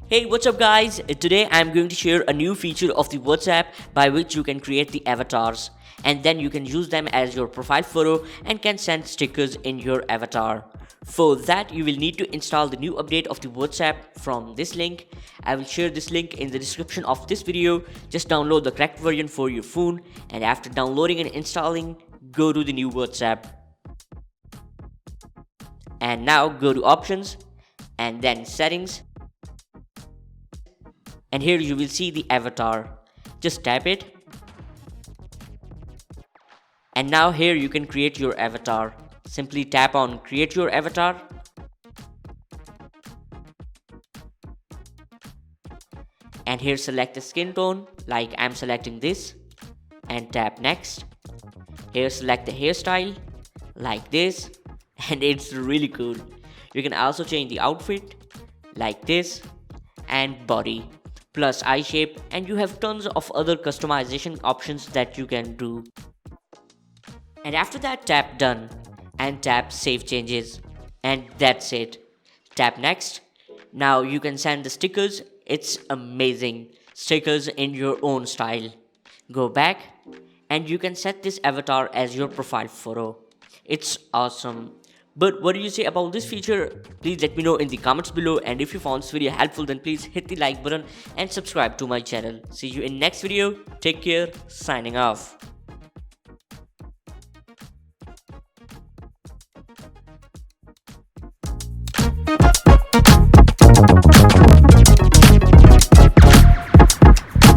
Hey, what's up guys? Today I'm going to share a new feature of the WhatsApp by which you can create the avatars and then you can use them as your profile photo and can send stickers in your avatar. For that you will need to install the new update of the WhatsApp from this link. I will share this link in the description of this video. Just download the correct version for your phone and after downloading and installing, go to the new WhatsApp. And now go to options and then settings. And here you will see the avatar. Just tap it. And now here you can create your avatar. Simply tap on create your avatar. And here select the skin tone like I'm selecting this and tap next. Here select the hairstyle like this and it's really cool. You can also change the outfit like this and body plus eye shape, and you have tons of other customization options that you can do. And after that tap done and tap save changes and that's it. Tap next. Now you can send the stickers. It's amazing. Stickers in your own style. Go back and you can set this avatar as your profile photo. It's awesome. But what do you say about this feature? Please let me know in the comments below, and if you found this video helpful then please hit the like button and subscribe to my channel. See you in next video. Take care. Signing off.